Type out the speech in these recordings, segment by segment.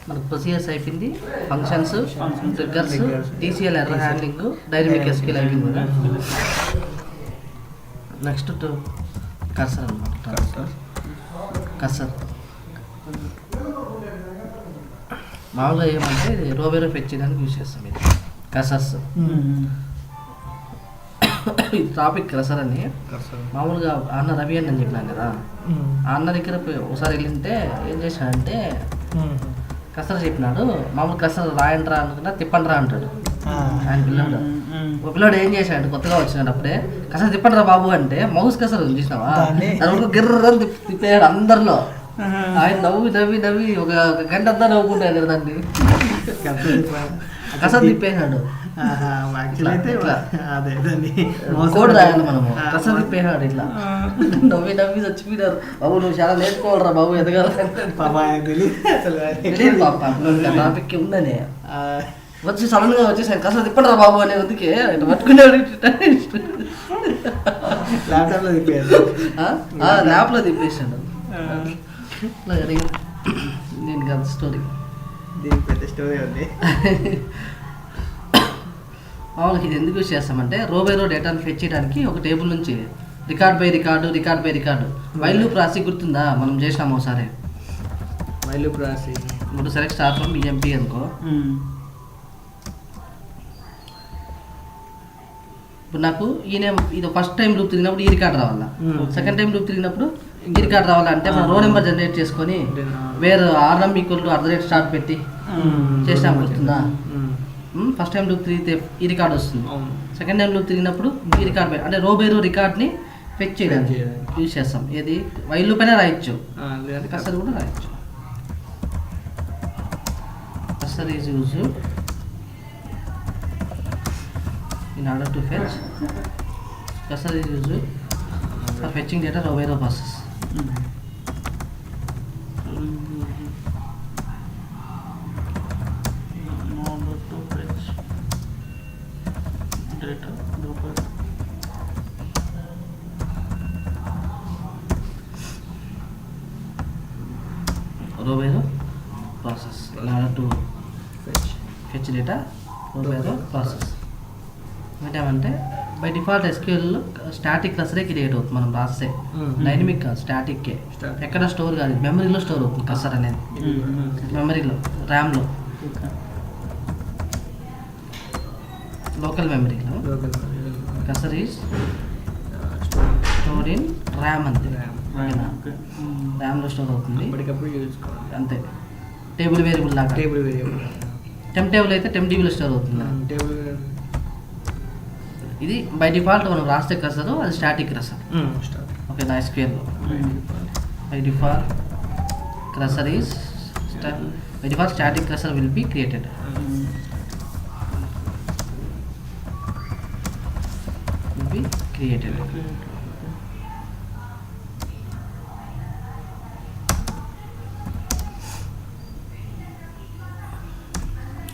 మనకు ప్రొసీజర్స్ అయిపోయింది, functions, triggers, TCL error handling, dynamic SQL అయిపోయింది కదా. నెక్స్ట్ కర్సర్ అనమాట. కర్సర్ మామూలుగా ఏమంటే రోబేరో ఫెచ్ చేయడానికి యూజ్ చేస్తాం ఇది కర్సర్స్. ఇది టాపిక్ కర్సర్ అని మామూలుగా అన్న రవి అని చెప్పినాను కదా, ఆ అన్న దగ్గర ఒకసారి వెళ్ళింటే ఏం చేశాడంటే కసర చెప్పినాడు. మామూలు కసర రాయండ్రా అనుకున్నా తిప్పండ్రా అంటాడు ఆయన పిల్లాడు. ఒక పిల్లాడు ఏం చేశాడు కొత్తగా వచ్చినాడు, అప్పుడే కసర తిప్పండ్రా బాబు అంటే మౌస్ కసర చూసినావా దాని గిర్రని తిప్పాడు అందరిలో. ఆయన నవ్వి నవ్వి నవ్వి ఒక గంట అంతా నవ్వుకుంటాడు దాన్ని. కసర తిప్పేశాడు కోడ్ రాయాలి మనము. కసర తిప్పేశాడు ఇట్లా నవ్వి నవ్వి చచ్చిపోయినారు. బాబు నువ్వు చాలా నేర్చుకోవాలరా బాబు ఎదగాలి టాపిక్ ఉందని వచ్చి సడన్ గా వచ్చేసాను కసర తిప్పడరా బాబు అనే అందుకే ఇట్లా పట్టుకునేవాడు. ల్యాప్లో తిప్పేసాడు. నేను కదా స్టోరీ పెద్ద స్టోరీ ఉంది. మామూలుగా ఇది ఎందుకు యూజ్ చేస్తామంటే రోబేరో డేటాను ఫెచ్ చేయడానికి ఒక టేబుల్ నుంచి record by record while loop రాసి గుర్తుందా మనం చేసినాము ఒకసారి. వైల్ లూప్ రాసి ఇప్పుడు సెలెక్ట్ స్టార్ ఫ్రమ్ ఈఎంపీ అనుకో. ఇప్పుడు నాకు ఈయన ఇది ఫస్ట్ టైం లూప్ తిరిగినప్పుడు ఈ రికార్డ్ రావాలా, సెకండ్ టైం లూప్ తిరిగినప్పుడు ఈ రికార్డ్ రావాలంటే మనం రో నెంబర్ జనరేట్ చేసుకొని వేరే ఆర్ఎం ఈక్వల్ టు @ స్టార్ట్ పెట్టి చేసినాము గుర్తుందా. ఫస్ట్ టైం లూప్ తిరిగితే ఈ రికార్డ్ వస్తుంది, సెకండ్ టైం లూప్ తిరిగినప్పుడు ఈ రికార్డ్ అంటే రోబేరో రికార్డ్ని ఫెచ్ చేయడానికి యూజ్ చేస్తాం. ఏది వైల్ లూప్ అయినా రాయొచ్చు, కర్సర్ కూడా రాయొచ్చు. Cursor is used in order to fetch. Cursor is used for fetching data row process. In order to fetch data row process. In order to fetch data row process. ఏమంటే by default SQL static కర్సరే create అవుతుంది మనం రాస్తే. Dynamic స్టాటిక్కే, ఎక్కడ store కాదు, మెమరీలో store అవుతుంది cursor అనేది. మెమరీలో ర్యామ్లో లోకల్ మెమరీలో cursor is store in RAM అంతే. ర్యామ్లో స్టోర్ అవుతుంది అంతే. టేబుల్ వేరియబుల్ లాగా. టెంప్ టేబుల్ అయితే టెంప్ డీబీలో స్టోర్ అవుతుంది. ఇది బై డిఫాల్ట్ మనం రాస్తే కర్సర్ అది స్టాటిక్ కర్సర్. ఓకే నా ఎస్క్యూఎల్లో by default cursor is by default static cursor will be created.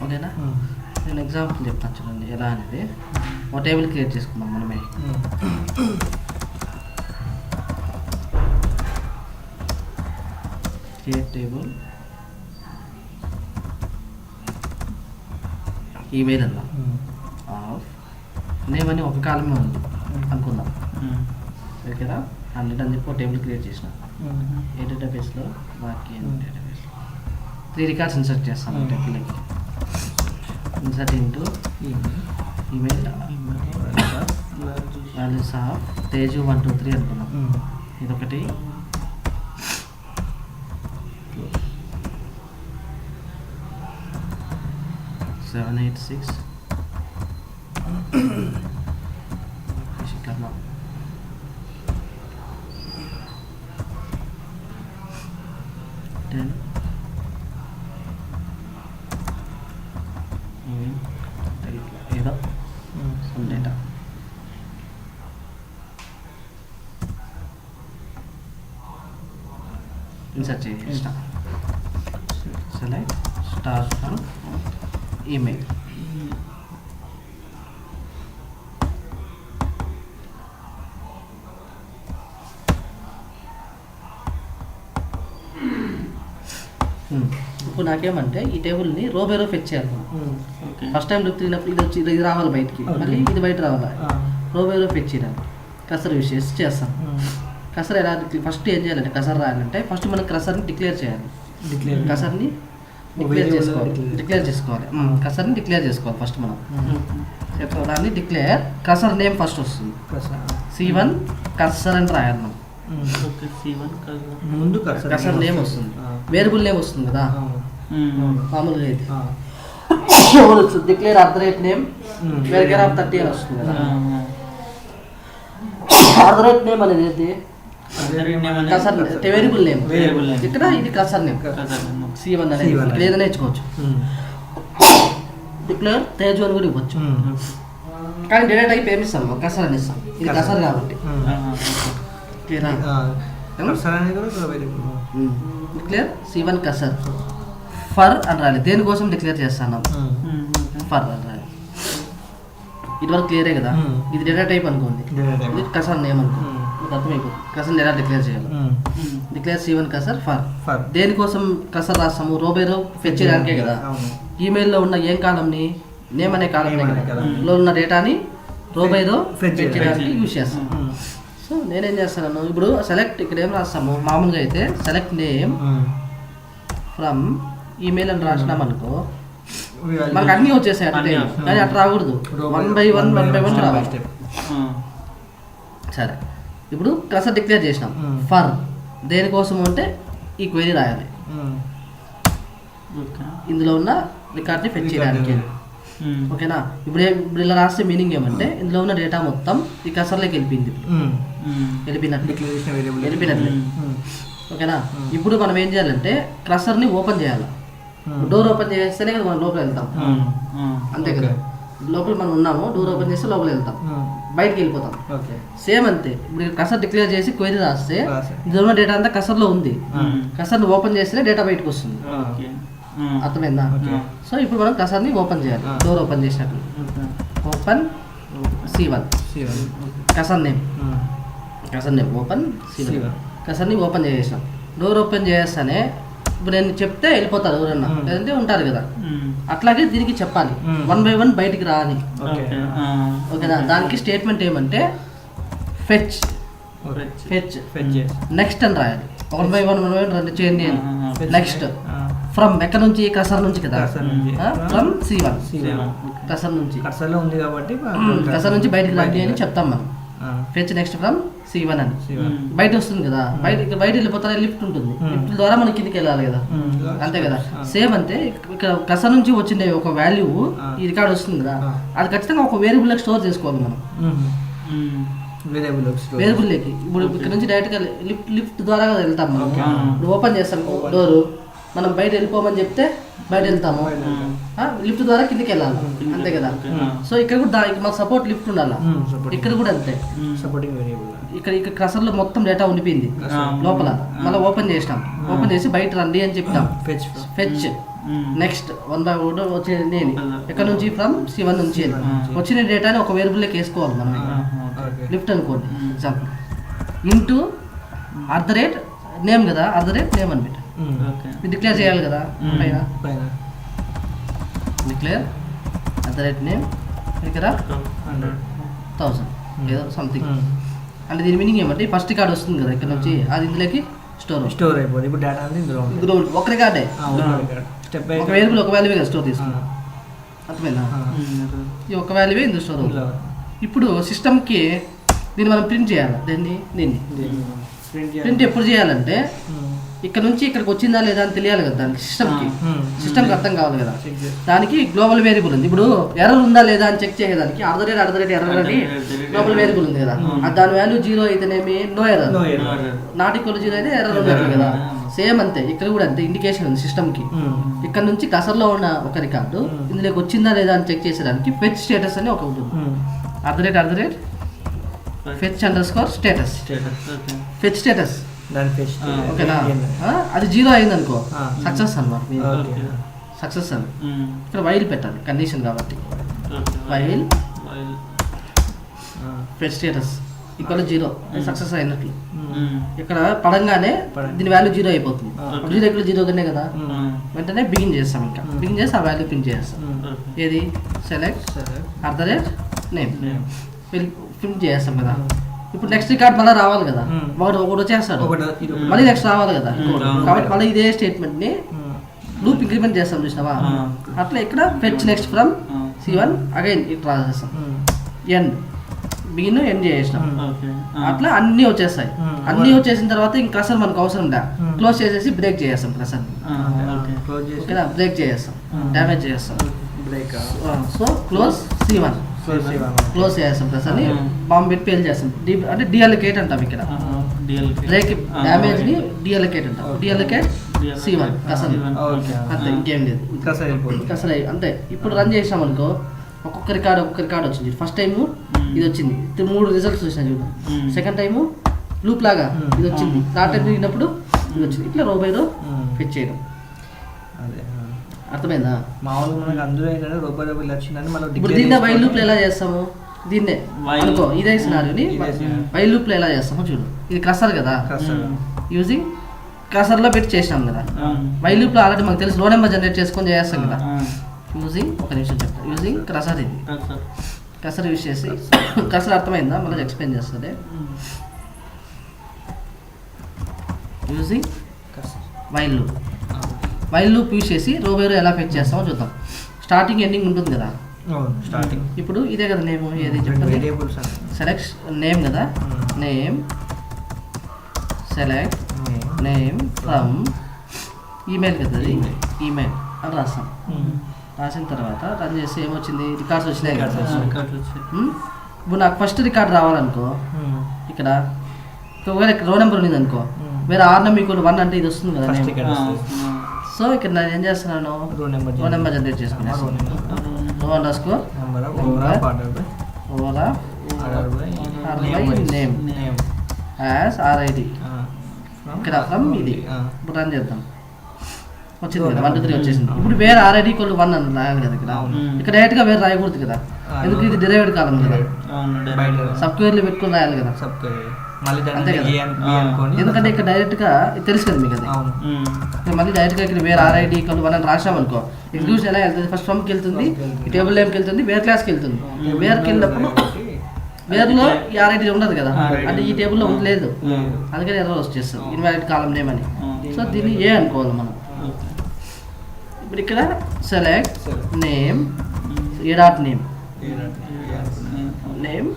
ఓకేనా. నేను ఎగ్జాంపుల్ చెప్తాను చూడండి ఎలా అనేది. ఒక టేబుల్ క్రియేట్ చేసుకుందాం మనమే. క్రియేట్ టేబుల్ ఈమెయిల్ అన్నా ఆఫ్ నేమ్ అని ఒక కాలమే ఉంది అనుకుందాం. ఓకేనా 100 అని చెప్పి ఒక టేబుల్ క్రియేట్ చేసిన. ఏ డేటాబేస్లో బాకీ డేటాబేస్లో 3 రికార్డ్స్ ఇన్సర్ట్ చేస్తాను టేబుల్కి. Insert into email values of Teju 1 2 3 అనుకున్నాం. ఇదొకటి. సెవెన్ 8 6 శిఖర్మ 10 ఏదో సమ్ డేటా. ఇన్సర్ట్ చేస్తా. Select star from email. ఇప్పుడు నాకేమంటే ఈ టేబుల్ని రో బై రో ఫెచ్ చేయాలి. ఫస్ట్ టైం లిఫ్ట్ తిరిగినప్పుడు ఇది వచ్చి ఇది రావాలి బయటికి, మళ్ళీ ఇది బయట రావాలి. రో బై రో ఫెచ్ చేయాలి. కసర్ యూస్ చేసి చేస్తాం. కసర్ ఎలా ఫస్ట్ ఏం చేయాలంటే కసర్ రాయాలంటే ఫస్ట్ మనం కసర్ని డిక్లేర్ చేయాలి. కసర్ని డిక్లేర్ చేసుకోవాలి. కసర్ని డిక్లేర్ చేసుకోవాలి ఫస్ట్ మనం. దాన్ని డిక్లేర్ కసర్ నేమ్ ఫస్ట్ వస్తుంది. C1 కసర్ అని రాయాలి మనం. ముందు కసర్ నేమ్ వస్తుంది, వేరియబుల్ నేమ్ వస్తుంది కదా మామూలుగా అయితే. డిక్లేర్ నేమ్ వేరియబుల్ ఆఫ్ 30 అని వస్తుంది కదా. నేమ్ అనేది ఏంటి? కసర్ వేరియబుల్ నేమ్. ఇక్కడ ఇది కసర్ నేమ్ C1 అనేది. ఇక్కడ ఏదైనా నేర్చుకోవచ్చు. డిక్లేర్ తేజు అని కూడా ఇవ్వచ్చు, కానీ డేటా టైప్ ఏమి ఇస్తాం? కసర్ అని ఇస్తాం. ఇది కసర్ కాబట్టి డిక్లేర్ C1 కసర్ ఫర్ అని రాయాలి. దేనికోసం డిక్లేర్ చేస్తాను? ఫర్ అని రాయాలి. ఇటువరకు క్లియరే కదా. ఇది డేటా టైప్ అనుకోండి, ఇది కసర్ నేమ్ అనుకోండి. అర్థమైపోతుంది. కసర్ ఎలా డిక్లేర్ చేయాలి? Declare C1 cursor for. దేనికోసం కసర్ రాస్తాము? రో బై రో ఫెచ్ చేయడానికే కదా. ఈమెయిల్లో ఉన్న ఏం కాలంని నేమ్ అనే కాలంలో ఉన్న డేటాని రో బై రో ఫెచ్ చేయడానికి యూజ్ చేస్తాం. సో నేనేం చేస్తాను ఇప్పుడు సెలెక్ట్, ఇక్కడ ఏం రాస్తాము మామూలుగా అయితే సెలెక్ట్ నేమ్ ఫ్రమ్ ఈమెయిల్ అని రాసినాం అనుకో, మనకు అన్నీ వచ్చేసాయి అట్ టైం. కానీ అట్లా రాకూడదు, 1 by 1 రావాలి. సరే, ఇప్పుడు కసర్ డిక్లేర్ చేసినాం. ఫర్ దేనికోసం అంటే ఈ క్వెరీ రాయాలి, ఇందులో ఉన్న రికార్డ్ని ఫెచ్ చేయడానికి. ఓకేనా? ఇప్పుడు ఇలా రాస్తే మీనింగ్ ఏమంటే ఇందులో ఉన్న డేటా మొత్తం ఈ కసర్లోకి వెళ్ళిపోయింది. వెళ్ళిపోయినట్లే. ఓకేనా? ఇప్పుడు మనం ఏం చేయాలంటే కసర్ని ఓపెన్ చేయాలి. డోర్ ఓపెన్ చేస్తేనే కదా మనం లోపల వెళ్తాం, అంతే కదా. లోపల మనం ఉన్నాము, డోర్ ఓపెన్ చేస్తే లోపల వెళ్తాం, బయటకి వెళ్ళిపోతాం. సేమ్ అంతే. ఇప్పుడు కసర్ డిక్లేర్ చేసి క్వెరీ రాస్తే ఇందులో ఉన్న డేటా అంతా కసర్లో ఉంది. కసర్ని ఓపెన్ చేస్తేనే డేటా బయటకు వస్తుంది. అర్థమైందా? సో ఇప్పుడు మనం కసర్ని ఓపెన్ చేయాలి. డోర్ ఓపెన్ చేసినట్లు open C1 cursor name open C1 కసర్ని ఓపెన్ చేసేసాం. డోర్ ఓపెన్ చేస్తానే ఇప్పుడు నేను చెప్తే వెళ్ళిపోతారు ఎవరన్నా, లేదంటే ఉంటారు కదా. అట్లాగే దీనికి చెప్పాలి 1 by 1 బయటికి రా అని. ఓకేనా? దానికి స్టేట్మెంట్ ఏమంటే ఫెచ్ నెక్స్ట్ అని రాయాలి. 1 by 1 రన్ చేయండి అని. నెక్స్ట్ ఫ్రమ్ ఎక్కడ నుంచి? కసర్ నుంచి కదా. ఫ్రమ్ C1 కసర్ నుంచి, కసర్లో ఉంది కాబట్టి కసర్ నుంచి బయటికి రండి అని చెప్తాం మనం. ఫెచ్ నెక్స్ట్ ఫ్రమ్ C1 అని బయట వస్తుంది కదా. బయట వెళ్ళిపోతారా, లిఫ్ట్ ఉంటుంది, లిఫ్ట్ ద్వారా మనం కిందికి వెళ్ళాలి కదా, అంతే కదా. సేమ్ అంతే. ఇక్కడ కసర్ నుంచి వచ్చిన ఒక వాల్యూ ఈ రికార్డ్ వస్తుంది కదా, అది ఖచ్చితంగా ఒక వేరియబుల్ స్టోర్ చేసుకోవాలి మనం. వేరియబుల్లోకి ఇప్పుడు ఇక్కడ నుంచి డైరెక్ట్గా లిఫ్ట్ ద్వారా వెళ్తాం మనం. ఇప్పుడు ఓపెన్ చేస్తాం డోరు, మనం బయట వెళ్ళిపోమని చెప్తే బయట వెళ్తాము, లిఫ్ట్ ద్వారా కిందికి వెళ్ళాలి, అంతే కదా. సో ఇక్కడ కూడా మాకు సపోర్ట్ లిఫ్ట్ ఉండాలి. ఇక్కడ కూడా అంతే. ఇక్కడ కసర్లో మొత్తం డేటా ఉండిపోయింది లోపల, మళ్ళీ ఓపెన్ చేసినాం. ఓపెన్ చేసి బయట రండి అని చెప్తాం. ఫెచ్ నెక్స్ట్ 1 by 1 వచ్చేది ఎక్కడ నుంచి? ఫ్రమ్ C1 నుంచి. వచ్చిన డేటాని ఒక వేరియబుల్లోకి వేసుకోవాలి మనం. లిఫ్ట్ అనుకోండి ఎగ్జాంపుల్, ఇంటూ నేమ్ కదా, నేమ్ అని పెట్టాం. డిక్లేర్ చేయాలి కదా పైన. డిక్లేర్ నేమ్ ఇక్కడ 1000 ఏదో సంథింగ్ అంటే దీని మీనింగ్ ఏమంటే ఫస్ట్ రికార్డ్ వస్తుంది కదా ఇక్కడ నుంచి, అది ఇందులోకి స్టోర్ అయిపోతుంది. ఇప్పుడు డేటా ఇందులో ఒక రికార్డే, ఒక వేరియబుల్ ఒక వాల్యూవే కదా స్టోర్ తీసుకున్నాం. అర్థమైందా? ఈ ఒక వాల్యూవే ఇందులో స్టోర్ అవుతుంది. ఇప్పుడు సిస్టమ్కి దీన్ని మనం ప్రింట్ చేయాలి. దీన్ని ప్రింట్ ఎప్పుడు చేయాలంటే ఇక్కడ నుంచి ఇక్కడికి వచ్చిందా లేదా అని తెలియాలి కదా దానికి. సిస్టమ్కి అర్థం కావాలి కదా. దానికి గ్లోబల్ వేరియబుల్ ఉంది. ఇప్పుడు ఎర్రర్ ఉందా లేదా అని చెక్ చేసేదానికి ఎర్రర్ అని గ్లోబల్ వేరియబుల్ ఉంది కదా. దాని వాల్యూ 0 అయితేనేమి నో ఎర్రర్, నాట్ ఈక్వల్ 0 అయితే ఎర్రర్ ఉన్నట్లు కదా. సేమ్ అంతే ఇక్కడ కూడా అంతే. ఇండికేషన్ ఉంది సిస్టమ్కి. ఇక్కడ నుంచి కసర్లో ఉన్న ఒక రికార్డు ఇందులోకి వచ్చిందా లేదా అని చెక్ చేసేదానికి ఫెచ్ స్టేటస్ అని ఒక ఉంటుంది. Fetch underscore status. Fetch status ఓకేనా? అది 0 అయింది అనుకో సక్సెస్ అన్నమాట. సక్సెస్ అని ఇక్కడ వైల్ పెట్టాలి, కండిషన్ కాబట్టి. While fetch status equal 0 success అయినట్లు. ఇక్కడ పడంగానే దీని వాల్యూ 0 అయిపోతుంది. 0 ఇక్కడ 0 కనే కదా, వెంటనే బిగిన్ చేస్తాం. ఇంకా బిగిన్ చేసి ఆ వాల్యూ ప్రింట్ చేస్తాం. ఏది సెలెక్ట్ @name ప్రింట్ చేస్తాం కదా. ఇప్పుడు నెక్స్ట్ రికార్డ్ మళ్ళీ రావాలి కదా, ఒకటి వచ్చేస్తాడు, మళ్ళీ నెక్స్ట్ రావాలి కదా. కాబట్టి మళ్ళీ ఇదే స్టేట్మెంట్ ని లూప్ ఇంక్రిమెంట్ చేస్తాం చూసినావా. అట్లా ఇక్కడ fetch next from C1 again ఇట్లా చేస్తాం. ఎండ్ బిగిన్ ఎండ్ చేసినాం. అట్లా అన్నీ వచ్చేస్తాయి. అన్నీ వచ్చేసిన తర్వాత ఇంక క్లస్టర్ మనకు అవసరం లే, క్లోజ్ చేసేసి బ్రేక్ చేస్తాం. క్లస్టర్ ఓకేనా, బ్రేక్ చేస్తాం, డ్యామేజ్ చేస్తాం. సో క్లోజ్ C1 క్లోజ్ చేస్తాం. క్లస్టర్ని బాంబు పెట్టి పేల్ చేస్తాం. అంటే డిఅలొకేట్ అంటాం ఇక్కడ. బ్రేక్ డ్యామేజ్ ని డిఅలొకేట్ అంటాం. డిఅలొకేట్ C1 క్లస్టర్ అంతే, ఇంకేం లేదు. క్లస్టర్ అంతే. ఇప్పుడు రన్ చేసినాం అనుకో, ఒక్కొక్క రికార్డ్ వచ్చింది. ఫస్ట్ టైము ఇది వచ్చింది, 3 రిజల్ట్స్ చూసినా చూడు. సెకండ్ టైము లూప్ లాగా ఇది వచ్చింది, థర్డ్ టైం తిరిగినప్పుడు ఇది వచ్చింది. ఇట్లా రో బై రో ఫిట్ చేయడం. అర్థమైందా? మామూలుగా మనకి అందులో ఏంటంటే రూపాయి వచ్చిందని మనం ఇప్పుడు దీన్నే వైల్ లూప్లో ఎలా చేస్తాము, దీన్నే అనుకో ఇదే సినారియోని వైల్ లూప్లో ఎలా చేస్తామో చూడు. ఇది క్లస్టర్ కదా, యూజింగ్ క్లస్టర్లో పెట్టి చేసినాం కదా. వైల్ లూప్లో ఆల్రెడీ మనకు తెలుసు, రో నెంబర్ జనరేట్ చేసుకొని చేస్తాం కదా. యూజింగ్ ఒక నిమిషం చెప్తా. యూజింగ్ క్లస్టర్, ఇది క్లస్టర్ యూజ్ చేసి, క్లస్టర్ అర్థమైందా? మళ్ళీ ఎక్స్ప్లెయిన్ చేస్తుంది. యూజింగ్ వైల్ లూప్ యూజ్ చేసి రో బై రో ఎలా ఫెచ్ చేస్తామో చూద్దాం. స్టార్టింగ్ ఎండింగ్ ఉంటుంది కదా. స్టార్టింగ్ ఇప్పుడు ఇదే కదా నేమ్, ఏది చెప్పండి. సెలెక్ట్ నేమ్ కదా, name select name from email కదా, అది ఈమెయిల్ అని రాస్తాం. రాసిన తర్వాత రన్ చేసి ఏమొచ్చింది, రికార్డ్స్ వచ్చినాయి కదా. ఇప్పుడు నాకు ఫస్ట్ రికార్డ్ రావాలనుకో, ఇక్కడ ఒకవేళ రో నెంబర్ ఉంది అనుకో, వేరే R=1 అంటే ఇది వస్తుంది కదా. సో ఇక్కడ నేను ఏం చేస్తున్నాను, రో నెంబర్ జనరేట్ చేసుకున్నాను. నేమ్ యాజ్ RID ఇక్కడ ఫ్రమ్ ఇది. ఇప్పుడు రన్ చేద్దాం. వచ్చింది కదా 1 2 3 వచ్చేసింది. ఇప్పుడు వేరే RID = 1 అని రాయాలి కదా. ఇక్కడ డైరెక్ట్గా వేరే రాయకూడదు కదా, ఎందుకు ఇది డిరైవ్డ్ కాలం కదా. సబ్క్వెరీలో పెట్టుకొని రాయాలి కదా, అంతే కదా. ఎందుకంటే ఇక్కడ డైరెక్ట్గా తెలుసు కదా మీకు, అది మళ్ళీ డైరెక్ట్గా ఇక్కడ వేరే RID = 1 అని రాసాం అనుకో, ఎగ్జిక్యూషన్ ఎలా వెళ్తుంది, ఫస్ట్ ఫ్రమ్కి వెళ్తుంది, ఈ టేబుల్ నేమ్కి వెళ్తుంది, వేరే క్లాస్కి వెళ్తుంది. వేర్కి వెళ్ళినప్పుడు వేర్లో ఈ RID ఉండదు కదా, అంటే ఈ టేబుల్లో ఉండలేదు, అందుకని ఎర్రర్ వచ్చేస్తుంది, ఇన్వాలిడ్ కాలం నేమ్ అని. సో దీన్ని ఏ అనుకోవాలి మనం. ఇప్పుడు ఇక్కడ select name A.name name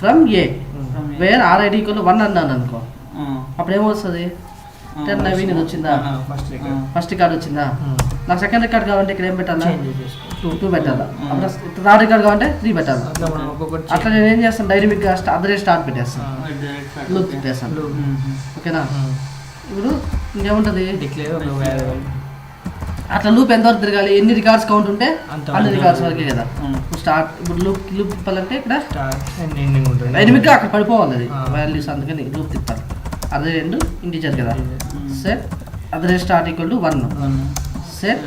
from A, where RID = 1 అన్నాను అనుకో, అప్పుడు ఏమొస్తుంది, 10 నవీన్ ఇది వచ్చిందా, ఫస్ట్ రికార్డ్ వచ్చిందా. నాకు సెకండ్ రికార్డ్ కావాలంటే ఇక్కడ ఏం పెట్టాలా, 2 పెట్టాలా. అప్పుడు థర్డ్ రికార్డ్ కావాలంటే 3 పెట్టాలి. అట్లా నేను ఏం చేస్తాను, డైనమిక్గా స్టార్ట్ పెట్టేస్తాను, లూప్ పెట్టేస్తాను. ఓకేనా. ఇప్పుడు ఇంకేముంటుంది, అట్లా లూప్ ఎంతవరకు తిరగాలి, ఎన్ని రికార్డ్స్ కౌంట్ ఉంటే అన్ని రికార్డ్స్ వరకే కదా. స్టార్ట్ ఇప్పుడు లూప్ తిప్పాలంటే ఇక్కడ డైనమిక్గా అక్కడ పడిపోవాలి అది వాల్యూస్, అందుకని లూప్ తిప్పాలి. అదే రెండు ఇంటీజర్ కదా. Set @start = 1, set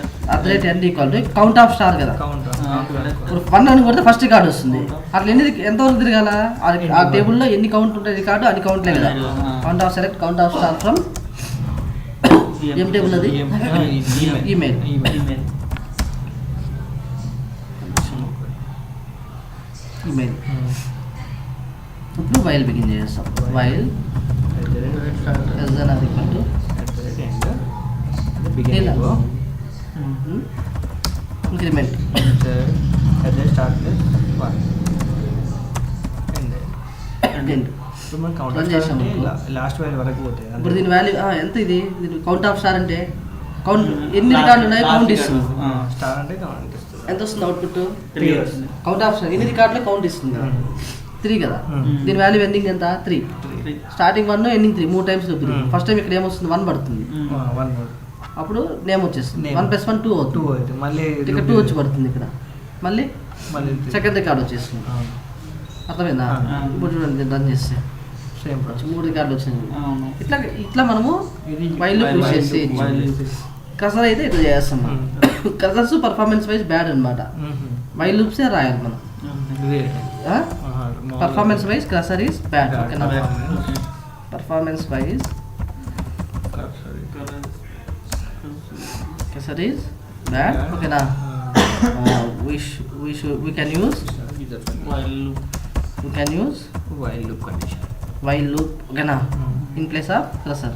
@end = count of star కదా. ఇప్పుడు 1 అని కొడితే ఫస్ట్ రికార్డ్ వస్తుంది. అట్లా ఎంతవరకు తిరగాల, ఆ టేబుల్లో ఎన్ని కౌంట్ ఉంటాయి రికార్డు, అన్ని కౌంట్లే కదా. Count of select count of star from ఏం టేబుల్ అది, ఈమెయిల్. ఇప్పుడు వైల్ బిగిన్ చేస్తాం. వైల్ ఇంక్రిమెంట్ లాస్ట్ వాల్యూ వరకు పోతాయి. ఇప్పుడు దీని వాల్యూ ఎంత, ఇది కౌంట్ ఆఫ్ స్టార్ అంటే కౌంట్ ఎన్ని రికార్డులు ఉన్నాయి కౌంట్ ఇస్తుంది. స్టార్ అంటే ఎంత వస్తుంది అవుట్పుట్, కౌంట్ ఆఫ్ స్టార్ ఎన్ని రికార్డులు కౌంట్ ఇస్తుంది కదా, 3 కదా. దీని వాల్యూ ఎండింగ్ ఎంత, 3. స్టార్టింగ్ 1 ఎండింగ్ 3, 3 టైమ్స్ చూపింది. ఫస్ట్ టైం ఇక్కడ ఏమొస్తుంది, 1 పడుతుంది. అప్పుడు నేమ్ వచ్చేస్తుంది, 1 + 1 2 అవుతుంది. మళ్ళీ ఇక్కడ 2 వచ్చి పడుతుంది. ఇక్కడ మళ్ళీ సెకండ్ రికార్డ్ వచ్చేస్తుంది. అర్థమైందా. ఇప్పుడు చూడండి రన్ చేస్తే 3 రికార్డులు వచ్చినాయి. ఇట్లా మనము వైల్ లూప్ యూజ్ చేసి కసర్ అయితే ఇట్లా చేస్తాం. కసర్స్ పర్ఫార్మెన్స్ వైజ్ బ్యాడ్ అనమాట. వైల్ లూప్సే రాయాలి మనం. Performance wise cursor is bad. ఓకేనా? Performance wise cursor is bad. ఓకేనా? we can use while loop condition. while loop. ఓకేనా? in place of cursor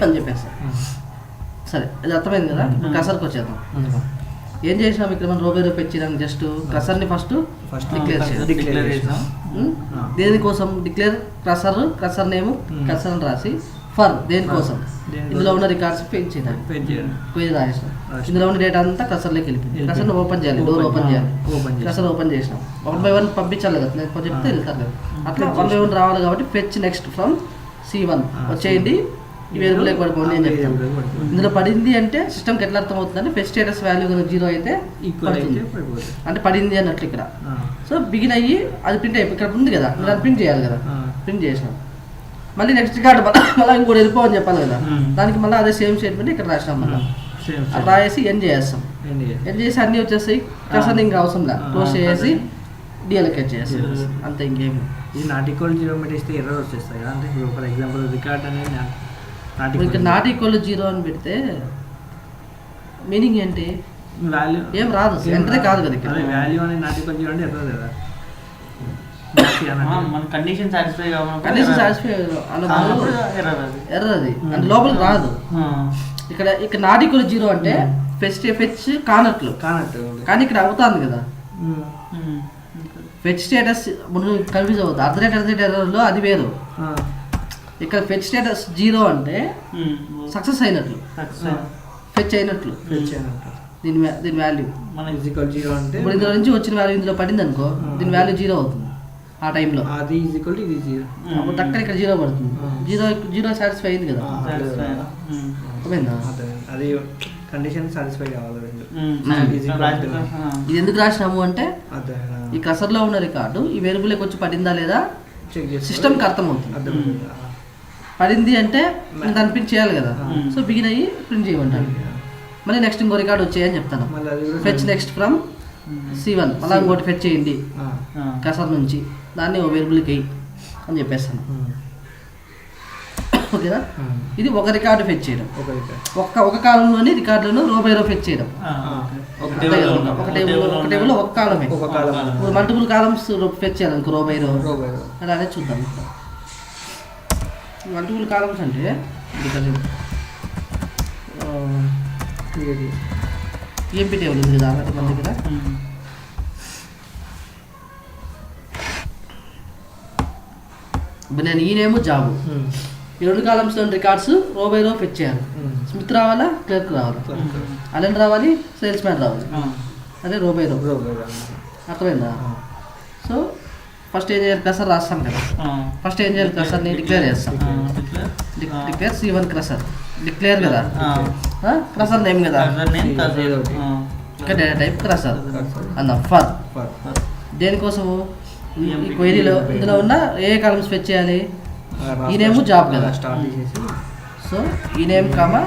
అని చెప్పేసి. సరే, ఇది అర్థమైంది కదా. ఇప్పుడు కర్సర్కి వచ్చేద్దాం. ఏం చేసినాం ఇక్కడ మనం రోబేరో పెంచడానికి? జస్ట్ కర్సర్ని ఫస్ట్ డిక్లేర్ చేసాం. దేనికోసం డిక్లేర్? కర్సర్ నేమ్ కర్సర్ అని రాసి ఫర్ దేనికోసం? ఇందులో ఉన్న రికార్డ్స్ పెంచేదాన్ని క్వెరీ రాసినాం. ఇందులో ఉన్న డేటా అంతా కర్సర్లోకి వెళ్ళిపోయింది. కర్సర్ని ఓపెన్ చేయాలి, డోర్ ఓపెన్ చేయాలి. కర్సర్ ఓపెన్ చేసినాం. 1 by 1 పంపించాలి కదా, నేను చెప్తే వెళ్తారు కదా. అట్లా 1 by 1 రావాలి కాబట్టి ఫెచ్ నెక్స్ట్ ఫ్రమ్ C1 వచ్చేయండి, ఈ వేరియబుల్ పడిపోండి అని చెప్తాను. ఇందులో పడింది అంటే సిస్టమ్కి ఎట్లా అర్థం అవుతుందంటే ఫెచ్ స్టేటస్ వాల్యూ 0 అయితే పడుతుంది అంటే పడింది అన్నట్లు ఇక్కడ. సో బిగిన్ అయ్యి అది ప్రింట్ అయిపోయి ఇక్కడ ఉంది కదా, దాన్ని ప్రింట్ చేయాలి కదా. ప్రింట్ చేసినాం. మళ్ళీ నెక్స్ట్ రికార్డు మళ్ళీ ఇంకోటి వెళ్ళిపోవని చెప్పాలి కదా. దానికి మళ్ళీ అదే సేమ్ స్టేట్మెంట్ ఇక్కడ రాసినాం. మళ్ళీ అట్లా రాసి ఎండ్ చేస్తాం. ఎండ్ చేసి అన్నీ వచ్చేస్తాయి. కర్సర్ ఇంకా అవసరం లేదు, క్లోజ్ చేసి డిఅలొకేట్ చేస్తాం అంతే, ఇంకేమి. ఇది నాట్ ఈక్వల్ 0 పెట్టేస్తే ఎర్రర్ వచ్చేస్తాయి కదా. అంటే ఇప్పుడు ఫర్ ఎగ్జాంపుల్ రికార్డ్ అనేది ఇక్కడ నాట్ ఈక్వల్ 0 అని పెడితే మీనింగ్ ఏంటి? వాల్యూ ఏం రాదు, ఎంటరే కాదు కదా. ఇక్కడ వాల్యూ అనేది నాట్ ఈక్వల్ 0 అంటే ఎర్రర్ కదా. కండిషన్ సాటిస్ఫై ఎర్రర్ అది అంటే లోపలికి రాదు. ఇక్కడ నాట్ ఈక్వల్ 0 అంటే ఫెచ్ కానట్లు, కానీ ఇక్కడ అవుతుంది కదా. ఫెచ్ స్టేటస్ కన్ఫ్యూజ్ అవుతుంది. అర్ధరేట్ ఎర్రర్లో అది వేరు. ఇక్కడ ఫెచ్ స్టేటస్ 0 అంటే సక్సెస్ అయినట్లు, ఫెచ్ అయినట్లు. దీని వాల్యూ జీరో అంటే ఇప్పుడు ఇందులో నుంచి వచ్చిన వాల్యూ ఇందులో పడింది అనుకో, దీని వాల్యూ 0 అవుతుంది ఆ టైంలో. అది ఈజ్ ఈక్వల్ టు ఇది 0. అప్పుడు టక్కన ఇక్కడ 0 పడుతుంది. 0 సాటిస్ఫై అయింది కదా. అర్థమైందా? అది కండిషన్ సాటిస్ఫై కావాలి. ఇది ఎందుకు రాసినాము అంటే ఈ కర్సర్లో ఉన్న రికార్డు ఈ వేరియబుల్కి వచ్చి పడిందా లేదా సిస్టమ్కి అర్థమవుతుంది. పడింది అంటే దాన్ని ప్రింట్ చేయాలి కదా. సో బిగిన్ అయ్యి ప్రింట్ చేయమంటాను. మళ్ళీ నెక్స్ట్ ఇంకో రికార్డు వచ్చాయని చెప్తాను. ఫెచ్ నెక్స్ట్ ఫ్రమ్ C1 మళ్ళీ ఇంకోటి ఫెచ్ చేయండి కర్సర్ నుంచి, దాన్ని ఓ వేరియబుల్కి వెయ్యి అని చెప్పేస్తాను. ఓకేనా? ఇది ఒక రికార్డు ఫెచ్ చేయడం, ఒక కాలంలోని రికార్డులను రో బై రో ఫెచ్ చేయడం. ఒక టేబుల్లో ఒక కాలమే. ఇప్పుడు మల్టిపుల్ కాలమ్స్ ఫెచ్ చేయాలి అనుకో రో బై రో, అలానే చూద్దాం. మల్టిపుల్ కాలమ్స్ అంటే ఎంపీ టేబుల్ ఉంది కదా మన దగ్గర. ఇప్పుడు నేను ఈయనేమో జాబు, ఈ 2 కాలమ్స్లో records row by row fetch చేయాలి. స్మిత్ రావాలా, క్లర్క్ రావాలి, అలెన్ రావాలి, సేల్స్ మ్యాన్ రావాలి. అదే రో బై రో. అర్థమైందా? సో ఫస్ట్ ఏం చేయాలి? కర్సర్ రాస్తాం కదా. ఫస్ట్ ఏం చేయాలి? కర్సర్ని డిక్లేర్ చేస్తాం. డిక్లేర్ C1 కర్సర్ డిక్లేర్ కదా. కర్సర్ నేమ్ కదా, ఇంకా డేటా టైప్ కర్సర్ అన్న ఫర్. దేనికోసము? ఈ క్వెరీలో ఇందులో ఉన్న ఏ కాలమ్స్ ఫెచ్ చేయాలి? ఈ నేమ్ జాబ్ కదా. సో ఈ నేమ్ కామా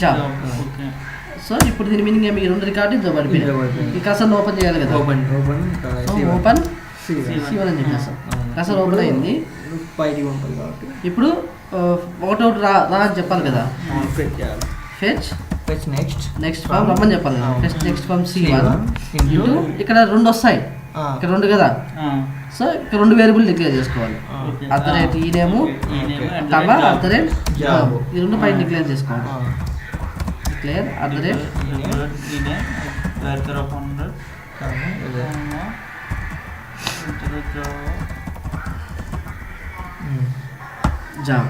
జాబ్. సో ఇప్పుడు దీని మీనింగ్ ఏమి? 2 రికార్డు ఇందులో పడిపోయింది. ఈ కర్సర్ని ఓపెన్ చేయాలి కదా. ఓపెన్ C1 అని చెప్పేస్తాం. కర్సర్ ఓపెన్ అయింది. ఇప్పుడు ఒకటోటి రా అని చెప్పాలి కదా. ఫెచ్ నెక్స్ట్ ఫామ్ రమ్మని చెప్పాలి కదా. Fetch next form C1 into ఇక్కడ 2 వస్తాయి, ఇక్కడ 2 కదా. సో ఇక్కడ 2 వేరియబుల్ డిక్లేర్ చేసుకోవాలి. అర్థరేట్ ఈ నేము కమా అర్థరేట్ జాబ్, ఈ 2 పైన డిక్లేర్ చేసుకోవాలి. డిక్లేర్ అర్థరేట్ జాబ్.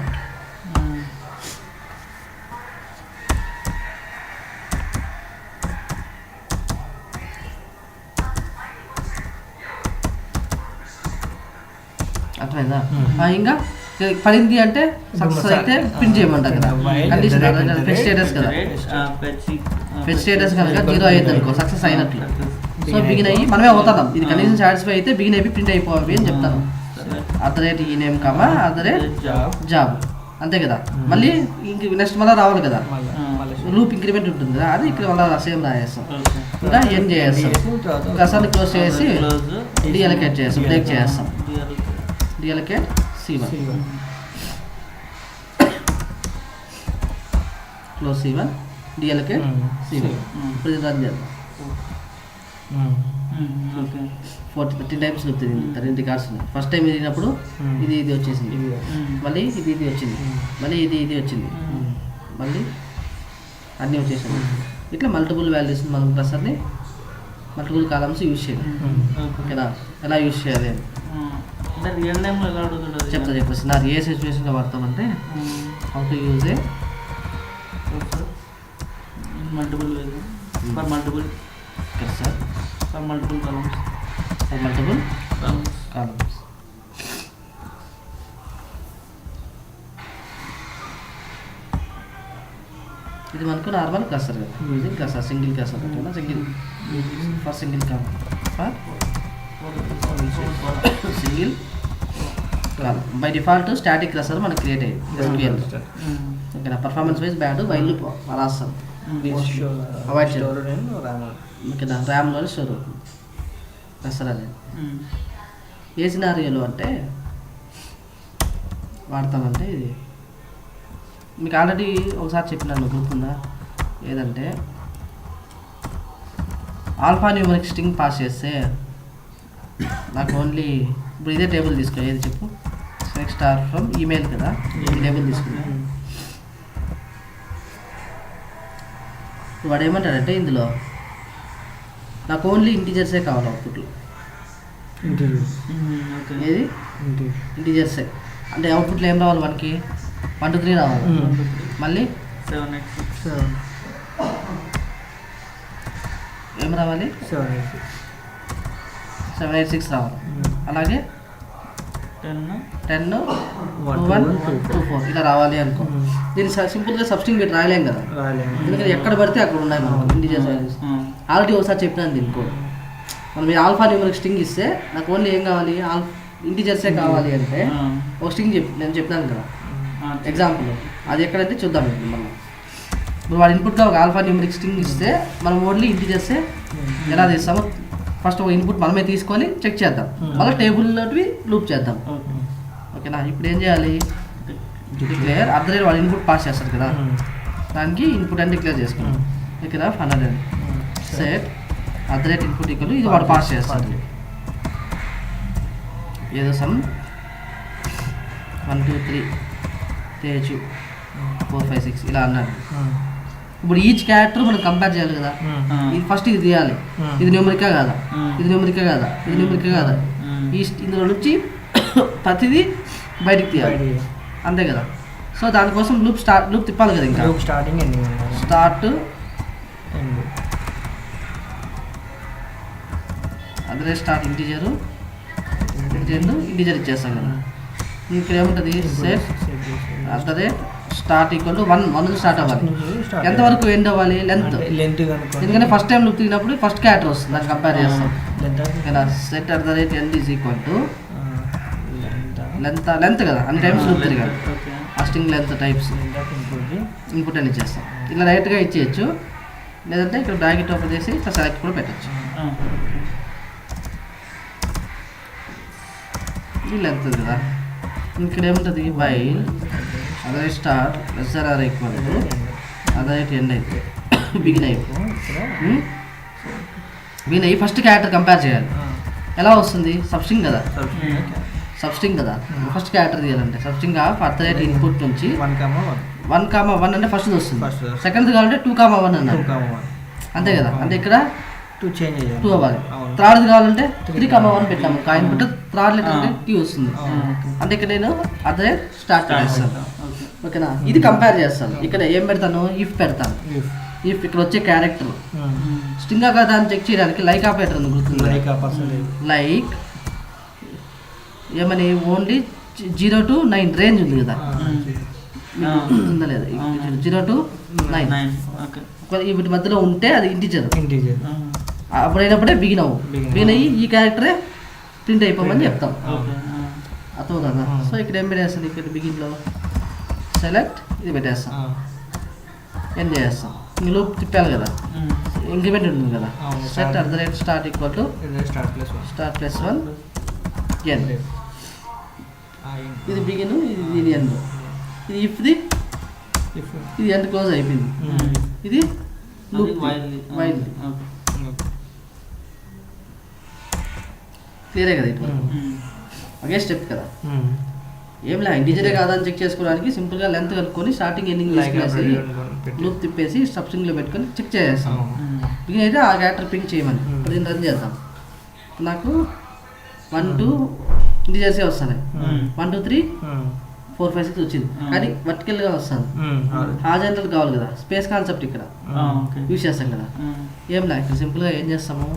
అర్థమైందా? ఇంకా పడింది అంటే సక్సెస్ అయితే ప్రింట్ చేయమంటారు కదా. కండిషన్ ఫెచ్ స్టేటస్ కదా. ఫెచ్ స్టేటస్ కనుక 0 అయ్యింది అనుకో సక్సెస్ అయినట్లు. సో బిగిన్ అయ్యి మనమే అవుతాం. ఇది కండిషన్ సాటిస్ఫై అయితే బిగిన్ అయిపోయి ప్రింట్ అయిపోవాలి అని చెప్తాను. అర్థరేట్ ఈ నేమ్ కామా అర్థరేట్ జాబ్, అంతే కదా. మళ్ళీ ఇంక నెక్స్ట్ మళ్ళీ రావాలి కదా. లూప్ ఇంక్రిమెంట్ ఉంటుంది కదా, అది ఇక్కడ మళ్ళీ సేమ్ రాయేస్తాం. ఇంకా ఏం చేస్తాం, కసర్ని క్లోజ్ చేసి డిఅలొకేట్ చేస్తాం, బ్రేక్ చేస్తాం. డిఅలొకేట్ C1 క్లోజ్ C1 డిఅలొకేట్ C1. ఇప్పుడు ఇది రన్ చేద్దాం. 13 టైమ్స్ వస్తుంది, 13 కార్డ్స్ ఉన్నాయి. ఫస్ట్ టైం వెళ్ళినప్పుడు ఇది వచ్చేసింది, మళ్ళీ ఇది వచ్చింది, మళ్ళీ ఇది వచ్చింది, మళ్ళీ అన్నీ వచ్చేసింది. ఇట్లా మల్టిపుల్ వాల్యూస్ మనం కసర్ని మల్టిపుల్ కాలమ్స్ యూజ్ చేయాలి. ఓకేనా, ఎలా యూజ్ చేయాలి చెప్పేసి నాకు ఏ సిచ్యువేషన్లో వాడతామంటే how to use a multiple cursor for multiple columns ఇది మనకు నార్మల్ కర్సర్ కదా, యూజింగ్ కర్సర్ సింగిల్ కర్సర్ ఓకేనా, single for single column single column. By default static cursor మనకు క్రియేట్ అయ్యింది SQL. ఓకేనా, పర్ఫార్మెన్స్ వైజ్ బ్యాడ్ వైల్ రాస్తాం, avoid చేయాలి. ఓకేనా, ర్యామ్లో స్టోర్ అవుతుంది కర్సర్ అనేది. ఏ సినారియోలో అంటే వాడతామంటే ఇది మీకు ఆల్రెడీ ఒకసారి చెప్పినాను, గుర్తుందా? ఏదంటే ఆల్ఫా న్యూమరిక్ స్ట్రింగ్ పాస్ చేస్తే నాకు ఓన్లీ ఇప్పుడు ఇదే టేబుల్ తీసుకో, ఏది చెప్పు, సెలెక్ట్ స్టార్ ఫ్రమ్ ఈమెయిల్ కదా, ఈ టేబుల్ తీసుకున్నా. వాడు ఏమంటాడంటే ఇందులో నాకు ఓన్లీ ఇంటీజర్సే కావాలి అవుట్పుట్లో. ఏది ఇంటీజర్సే అంటే అవుట్పుట్లో ఏం రావాలి మనకి 1 2 3 రావాలి, మళ్ళీ 7 8 6 ఏం రావాలి 7 8 6 రావాలి. అలాగే 10 2 1 2 4 ఇలా రావాలి అనుకో. దీన్ని సింపుల్గా సబ్స్ట్రింగ్ పెట్టి రాయలేం కదా, ఎందుకంటే ఎక్కడ పడితే అక్కడ ఉన్నాయి మనకు ఇంటీజర్స్ వాల్యూస్. ఆల్రెడీ ఒకసారి చెప్పినాను దీన్ని కూడా, మనం ఆల్ఫా న్యూమరిక్ స్ట్రింగ్ ఇస్తే నాకు ఓన్లీ ఏం కావాలి ఇంటీజర్సే కావాలి అంటే ఒక స్ట్రింగ్ నేను చెప్పినాను కదా ఎగ్జాంపుల్, అది ఎక్కడంటే చూద్దాం. ఇప్పుడు మనం ఇప్పుడు వాడు ఇన్పుట్గా ఒక ఆల్ఫా న్యూమరిక్ స్ట్రింగ్ ఇస్తే మనం ఓన్లీ ఇంటీజర్సే ఎలా తీస్తామో ఫస్ట్ ఒక ఇన్పుట్ మనమే తీసుకొని చెక్ చేద్దాం, మళ్ళీ టేబుల్లోటివి లూప్ చేద్దాం. ఓకేనా, ఇప్పుడు ఏం చేయాలి, డిక్లేర్ అర్థరేట్ వాడు ఇన్పుట్ పాస్ చేస్తారు కదా, దానికి ఇన్పుట్ అని డిక్లేర్ చేసుకున్నాం. ఇక్కడ 100 సెట్ అర్థరేట్ ఇన్పుట్ ఈక్వల్ ఇది వాడు పాస్ చేస్తారు, ఏదో సమ్ 1 2 3 తేజు 4 5 6 ఇలా అన్నాడు. ఇప్పుడు ఈచ్ క్యారెక్టర్ మనం కంపేర్ చేయాలి కదా, ఇది ఫస్ట్ ఇది తీయాలి, ఇది న్యూమరికా కాదా, ఇది న్యూమరికా కాదా, ఇది న్యూమరికా కాదా, ఈ ఇందులో నుంచి ప్రతిదీ బయటికి తీయాలి అంతే కదా. సో దానికోసం లూప్ తిప్పాలి కదా, ఇంకా స్టార్ట్ అదే స్టార్ట్ ఇంటీజర్ ఇచ్చేస్తాం కదా. ఇక్కడ ఏముంటుంది సెట్ అదే స్టార్ట్ ఈక్వల్ టు 1 స్టార్ట్ అవ్వాలి. ఎంతవరకు ఎండ్ అవ్వాలి లెంత్, ఎందుకంటే ఫస్ట్ టైం లూప్ తిరిగినప్పుడు ఫస్ట్ క్యారెక్టర్ వస్తుంది, దాన్ని కంపేర్ చేస్తాం కదా. Set at the rate end is equal to length కదా, అన్ని టైమ్స్ లూప్ తిరగాలి, ఆ స్ట్రింగ్ లెంత్ టైప్స్ ఇన్పుట్ అని ఇచ్చేస్తాం. ఇలా రైట్గా ఇచ్చేయచ్చు, లేదంటే ఇక్కడ బ్రాకెట్ ఓపెన్ చేసి ఇట్లా సెలెక్ట్ కూడా పెట్టచ్చు. ఇది లెంత్ కదా. ఇక్కడ ఏముంటుంది వైల్ అదే star lesser or equal to అదే ఎండ్ అయితే బిగిన్ అయ్యి ఫస్ట్ క్యారెక్టర్ కంపేర్ చేయాలి. ఎలా వస్తుంది, సబ్స్ట్రింగ్ కదా, ఫస్ట్ క్యారెక్టర్ తీయాలంటే substring of at the rate input నుంచి 1,1 అంటే ఫస్ట్ వస్తుంది, సెకండ్ కావాలంటే 2,1 అన్నారు అంతే కదా. అంటే ఇక్కడ 2 అవ్వాలి. థర్డ్ కావాలంటే 3,1 పెట్టాము, ఇన్పుట్ థర్డ్ లెటర్ అంటే T వస్తుంది. అంటే ఇక్కడ నేను అట్ ద రేట్ స్టార్ట్ చేస్తాను. ఓకేనా, ఇది కంపేర్ చేస్తాను. ఇక్కడ ఏం పెడతాను, ఇఫ్ పెడతాను. ఇఫ్ ఇక్కడ వచ్చే క్యారెక్టర్ స్ట్రింగా కదా అని చెక్ చేయడానికి లైక్ ఆపరేటర్ ఉంది, గుర్తుంది, లైక్ ఏమని ఓన్లీ 0 to 9 రేంజ్ ఉంది కదా, ఉందా లేదా, 0 to 9 వీటి మధ్యలో ఉంటే అది ఇంటీజర్, అప్పుడైనప్పుడే బిగిన్ అయ్యి ఈ క్యారెక్టరే ప్రింట్ అయిపోమని చెప్తాం, అర్థమవుతుందా. సో ఇక్కడ ఏం పెట్టేస్తుంది, ఇక్కడ బిగిన్లో సెలెక్ట్ ఇది పెట్టేస్తాం. ఎండ్ చేస్తాం. ఈ లూప్ తిప్పాలి కదా, ఇంక్రిమెంట్ ఉంటుంది కదా, అవును. Set @start equal to start plus star plus 1 ఎన్. ఇది బిగిన్, ఇది ఎండ్. ఇది ఇఫ్ది, ఇది ఎండ్ క్లోజ్ అయిపోయింది. ఇది లూప్ వైల్. క్లియరే కదా ఇటు ఒకే స్టెప్ కదా. ఏం లే ఇంటీజరే కాదా అని చెక్ చేసుకోవడానికి సింపుల్గా లెంత్ కనుక్కొని స్టార్టింగ్ ఎండింగ్ తీసుకునేసి లూప్ తిప్పేసి సబ్స్ట్రింగ్లో పెట్టుకొని చెక్ చేసేస్తాం. బిగిన్ అయితే ఆ క్యారెక్టర్ పింక్ చేయమని దీన్ని రన్ చేద్దాం. నాకు 1 2 ఇంటీజర్సే వస్తున్నాయి. 1 2 3 4 5 6 వచ్చింది, కానీ వర్టికల్గా వస్తుంది. హారిజాంటల్ కావాలి కదా, స్పేస్ కాన్సెప్ట్ ఇక్కడ యూజ్ చేస్తాం కదా. ఏం లే ఇక్కడ సింపుల్గా ఏం చేస్తాము,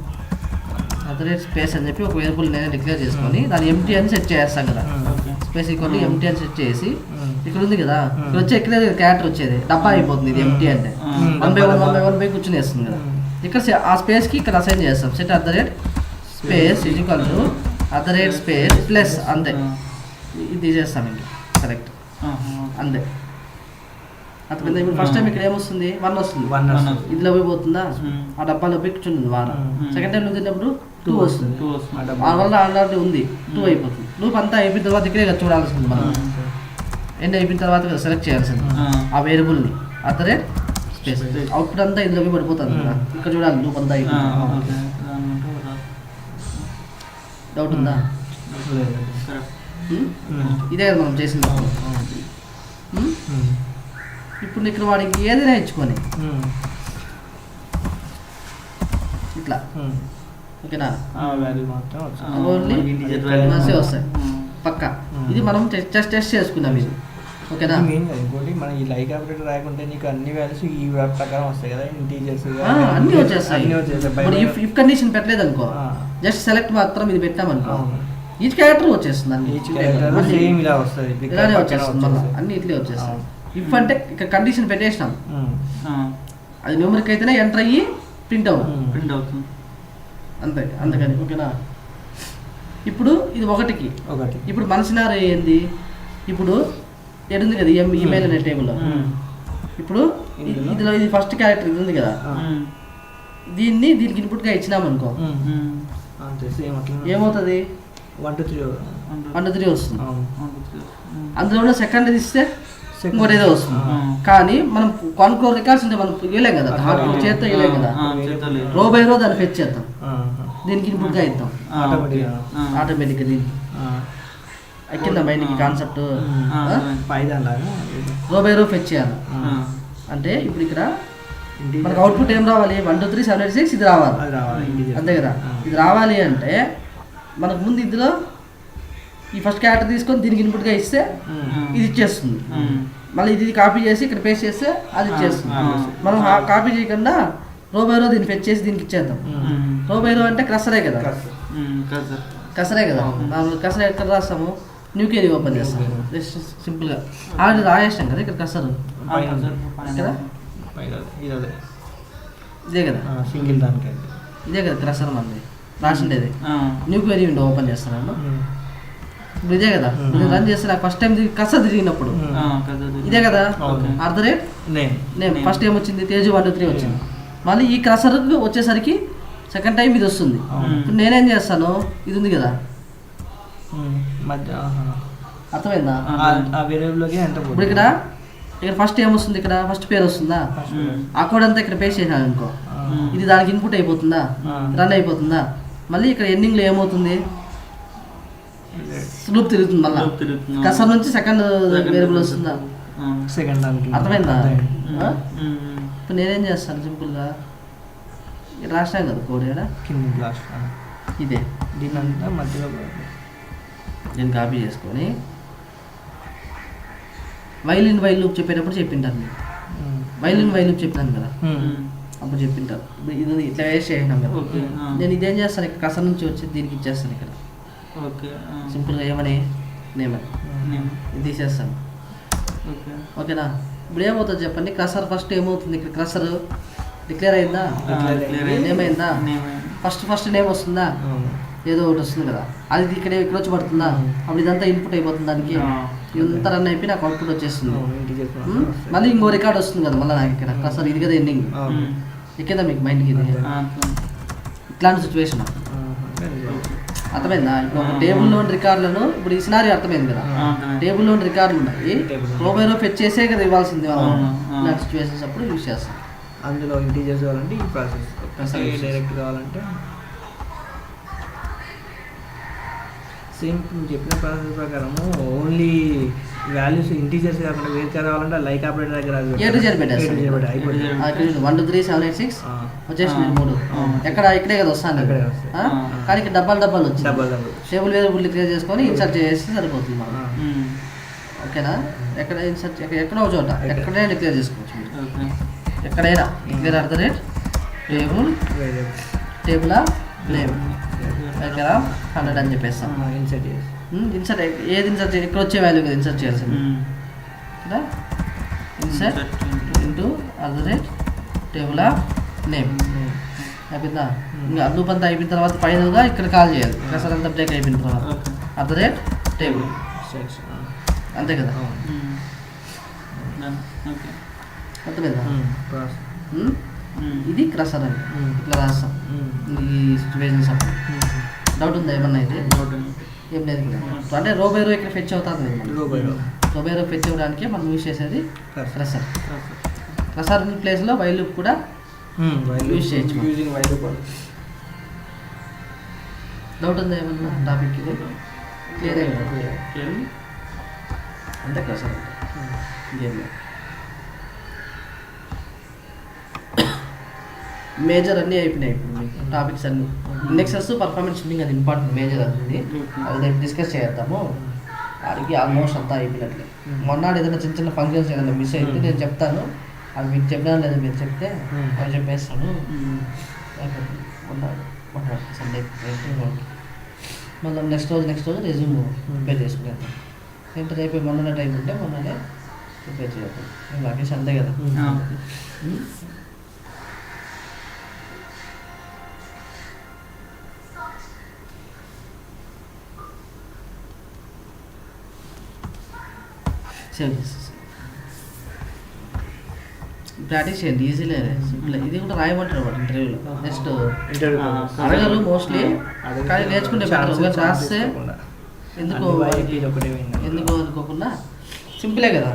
స్పేస్ అని చెప్పి ఒక వేరియబుల్ నేనే డిక్లేర్ చేసుకొని దాన్ని ఎంటీ అని సెట్ చేస్తాం కదా. స్పేస్ ఈక్వల్ ఎంటీ అని సెట్ చేసి ఇక్కడ ఉంది కదా, ఇక్కడ వచ్చి ఎక్కడ క్యారెక్టర్ వచ్చేది డబ్బా అయిపోతుంది. ఇది ఎంటీ అంటే 1/1 కూర్చొని వేస్తుంది కదా. ఇక్కడ ఆ స్పేస్కి ఇక్కడ అసైన్ చేస్తాం. Set space equal to space plus అంతే. ఇది తీసేస్తాం ఇంకా కరెక్ట్ అంతే. అర్థమైందా? ఇప్పుడు ఫస్ట్ టైం ఇక్కడ ఏమొస్తుంది 1 వస్తుంది, ఇదిలో పోతుందా ఆ డబ్బాలో కూర్చుంటుంది వారం. సెకండ్ టైం తిన్నప్పుడు 2 వస్తుంది, ఆ వల్ల ఆల్రెడీ ఉంది 2 అయిపోతుంది. లూప్ అంతా అయిపోయిన తర్వాత ఇక్కడే కదా చూడాల్సింది మనం. ఎండ్ అయిపోయిన తర్వాత కదా సెలెక్ట్ చేయాల్సింది ఆ వేరియబుల్ని. స్పేస్ అవుట్పుట్ అంతా ఇందులో పడిపోతుంది కదా, ఇక్కడ చూడాలి లూప్ అంతా అయిపోతుంది. డౌట్ ఉందా? ఇదే కదా మనం చేసింది. ఇప్పుడు ఇక్కడ వాడికి ఏదైనా ఇచ్చుకొని ఇట్లా ఓకేనా, ఓన్లీ వస్తాయి పక్క. ఇది మనం టెస్ట్ చేసుకున్నాం ఇది ఓకేనా. ఇంకోటి మనం ఈ లైక్ ఆపరేటర్ రాయకుంటే నీకు అన్ని వాల్యూస్ ఈ ప్రకారం వస్తాయి కదా, ఇంటీజర్స్ అన్నీ వచ్చేస్తాయి. ఇఫ్ కండిషన్ పెట్టలేదు అనుకో, జస్ట్ సెలెక్ట్ మాత్రం ఇది పెట్టామనుకో, ఈచ్ క్యారెక్టర్ వచ్చేస్తుంది. ఇలానే వచ్చేస్తుంది మళ్ళీ అన్ని ఇట్లే వచ్చేస్తాయి. ఇఫ్ అంటే ఇక్కడ కండిషన్ పెట్టేసినాం, అది న్యూమరిక్ అయితేనే ఎంటర్ అయ్యి ప్రింట్ అవుతుంది అంతే. అందుకని ఓకేనా. ఇప్పుడు ఇది ఒకటి. ఇప్పుడు మన సినారీ ఏంది, ఇప్పుడు ఉంది కదా ఈమెయిల్ అనే టేబుల్లో. ఇప్పుడు ఇదిలో ఇది ఫస్ట్ క్యారెక్టర్ ఇది ఉంది కదా, దీనికి ఇన్పుట్గా ఇచ్చినామనుకో ఏమవుతుంది 1 2 3 వస్తుంది. అందులో సెకండ్ ఇస్తే ఇంకోటి ఏదో వస్తుంది. కానీ మనం 1 crore రికార్డ్స్ ఉంటే మనం ఇవ్వలేం కదా, చేత్తో ఇవ్వలేం కదా. రో బై రో దాన్ని ఫెచ్ చేద్దాం, దీనికి ఇన్పుట్గా ఇద్దాం ఆటోమేటిక్గా. దీనికి ఎక్కిందా మైండ్కి కాన్సెప్ట్. రో బై రో ఫెచ్ చేయాలి అంటే ఇప్పుడు ఇక్కడ మనకు అవుట్పుట్ ఏం రావాలి, 1 2 3 7 8 6 ఇది రావాలి అంతే కదా. ఇది రావాలి అంటే మనకు ముందు ఇందులో ఈ ఫస్ట్ క్యారెక్టర్ తీసుకొని దీనికి ఇన్పుట్గా ఇస్తే ఇది ఇచ్చేస్తుంది. మళ్ళీ ఇది కాపీ చేసి ఇక్కడ పేస్ట్ చేస్తే అది ఇచ్చేస్తుంది. మనం కాపీ చేయకుండా రో బై రో దీన్ని ఫెచ్ చేసి దీనికి ఇచ్చేద్దాం. రో బై రో అంటే క్రసరే కదా, కసరే కదా. కసరే ఎక్కడ రాస్తాము, న్యూ కేరీ ఓపెన్ చేస్తాం జస్ట్ సింపుల్గా. ఆల్రెడీ రాయేస్తాం కదా ఇక్కడ కసరు కదా, ఇదే కదా సింగిల్ దానికి ఇదే కదా క్రసర్ మనది రాసిండేది. న్యూ క్వెరీ విండో ఓపెన్ చేస్తున్నాను ఇప్పుడు ఇదే కదా. నేను రన్ చేస్తే నాకు ఫస్ట్ టైం కసర్ తిరిగినప్పుడు ఇదే కదా నేమ్ ఫస్ట్ టైం వచ్చింది, తేజు 1 2 3 వచ్చింది. మళ్ళీ ఈ కసర్ వచ్చేసరికి సెకండ్ టైం ఇది వస్తుంది. ఇప్పుడు నేనేం చేస్తాను, ఇది ఉంది కదా అర్థమైందా. ఇప్పుడు ఇక్కడ ఫస్ట్ ఏం వస్తుంది, ఇక్కడ ఫస్ట్ పేరు వస్తుందా, ఆ కోడ్ అంతా ఇక్కడ పేస్ట్ చేసాను అనుకో, ఇది దానికి ఇన్పుట్ అయిపోతుందా, రన్ అయిపోతుందా. మళ్ళీ ఇక్కడ ఎండింగ్లో ఏమవుతుంది, లూప్ తిరుగుతుంది. మళ్ళీ కసర్ నుంచి సెకండ్ వేరియబుల్ వస్తుందా, అర్థమైందా. ఇప్పుడు నేనేం చేస్తాను సింపుల్గా ఇక్కడ రాసినాం కదా కోడ్, ఇదే దీనంతా మధ్యలో నేను కాపీ చేసుకొని వైల్ లూప్ చెప్పేటప్పుడు చెప్పింటాను మీరు. వైల్ లూప్ చెప్పినాను కదా అప్పుడు చెప్పింటారు. ఇది ఇట్లా వేస్ట్ చేసినాం కదా. నేను ఇదేం చేస్తాను, ఇక్కడ కసర్ నుంచి వచ్చి దీనికి ఇచ్చేస్తాను. ఇక్కడ సింపుల్గా ఏమని నేమని ఇది తీసేస్తాను ఓకేనా. ఇప్పుడు ఏమవుతుంది చెప్పండి, కసర్ ఫస్ట్ ఏమవుతుంది, ఇక్కడ కసర్ డిక్లేర్ అయిందా, నేమ్ అయిందా, ఫస్ట్ నేమ్ వస్తుందా. ఏదో ఒకటి వస్తుంది కదా, అది ఇక్కడ వచ్చి పడుతుందా, అప్పుడు ఇదంతా ఇన్పుట్ అయిపోతుంది దానికి, ఇదంతా రన్ అయిపోయి నాకు అవుట్పుట్ వచ్చేస్తుంది. మళ్ళీ ఇంకో రికార్డ్ వస్తుంది కదా మళ్ళీ నాకు ఇక్కడ అసలు ఇది కదా ఎండింగ్ ఎక్కేదా మీకు మైండ్కి ఇది ఇట్లాంటి సిచ్యువేషన్ అర్థమైందా? ఇప్పుడు ఒక టేబుల్లోని రికార్డులను ఇప్పుడు ఈ సినారీ అర్థమైంది కదా, టేబుల్లోని రికార్డులు ఉన్నాయి, ప్రోబైలో ఫెచ్ చేసే కదా ఇవ్వాల్సింది ఇలాంటి సిచ్యువేషన్స్ అప్పుడు యూజ్ చేస్తాం. అందులో ఇంటీజర్స్ కావాలంటే ఈ ప్రాసెస్, డైరెక్ట్ కావాలంటే సేమ్ చెప్పిన ప్రాసెస్ ప్రకారము ఓన్లీ వాల్యూస్ ఇంటీజర్స్ కాకుండా వేరు కావాలంటే లైక్ ఆపరేటర్ దగ్గర అయిపోయింది 1 2 3 7 8 6 వచ్చేసింది 3 ఎక్కడ ఇక్కడే కదా వస్తాను కానీ ఇక్కడ డబ్బాలు వచ్చి టేబుల్ వేరియబుల్ డిక్లేర్ చేసుకొని ఇన్సర్ట్ చేస్తే సరిపోతుంది మనం. ఓకేనా? ఎక్కడ ఇన్సర్ట్ ఎక్కడో చోట ఎక్కడైనా డిక్లేర్ చేసుకోవచ్చు మీరు, ఎక్కడైనా డిక్లేర్ టేబుల్ నేమ్ దగ్గర 100 అని చెప్పేస్తాం. ఇన్సర్ట్ ఏది ఇన్సర్ట్ ఇక్కడ వచ్చే వాల్యూ కదా ఇన్సర్ట్ చేయాల్సింది కదా, ఇన్సర్ట్ ఇంటూ టేబుల్ నేమ్ అయిపోయిందా? ఇంకా లూప్ అంతా అయిపోయిన తర్వాత ఫైనల్గా ఇక్కడ కాల్ చేయాలి కసర్ అంతా బ్రేక్ అయిపోయిన తర్వాత టేబుల్ అంతే కదా. అర్థమైందా? ఇది క్రసర్ అని ఇట్లా రాస్తాం ఈ సిచ్యువేషన్స్ అప్పుడు. డౌట్ ఉందా ఏమన్నా? అయితే ఏం లేదు కదా, అంటే రోబైరో ఇక్కడ ఫెచ్ అవుతుంది. రోబైరో ఫెచ్ అవ్వడానికి మనం యూజ్ చేసేది క్రసర్. క్రసర్ ప్లేస్లో వైల్ లూప్ కూడా యూజ్ చేయొచ్చు. డౌట్ ఉందా ఏమన్నా టాపిక్? ఇది క్లియరే కదా, అంతే క్రసర్ అంటే గేమ్లో. మేజర్ అన్నీ అయిపోయినాయి ఇప్పుడు మీకు టాపిక్స్ అన్నీ. ఇండెక్సెస్ పర్ఫార్మెన్స్ ట్యూనింగ్ అది ఇంపార్టెంట్ మేజర్ అది, అది రేపు డిస్కస్ చేద్దాము. వాడికి ఆల్మోస్ట్ అంతా అయిపోయినట్లే. మొన్నటి ఏదైనా చిన్న ఫంక్షన్స్ ఏదైనా మిస్ అయితే నేను చెప్తాను, అది మీకు చెప్పినా లేదా మీరు చెప్తే అవి చెప్పేస్తాను. సండే మళ్ళీ నెక్స్ట్ రోజు రెజ్యూమ్ ప్రిపేర్ చేసుకునేద్దాం. అంటే రేపు మొన్ననే టైం ఉంటే మొన్ననే ప్రిపేర్ చేద్దాం. నాకేసి అంతే కదా. ప్రాక్టీస్ చేయండి, ఈజీలే, సింపుల్. ఇది కూడా రాయమంటారు వాడు ఇంటర్వ్యూలో. నెక్స్ట్ అడగరు మోస్ట్లీ, కానీ నేర్చుకుంటే బెటర్. రాస్తే ఎందుకు అనుకోకుండా సింపులే కదా,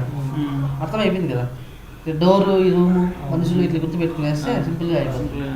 అర్థం అయిపోయింది కదా. డోరు, ఈ రూము, మనుషులు ఇట్లా గుర్తుపెట్టుకునేస్తే సింపుల్గా అయిపోతుంది.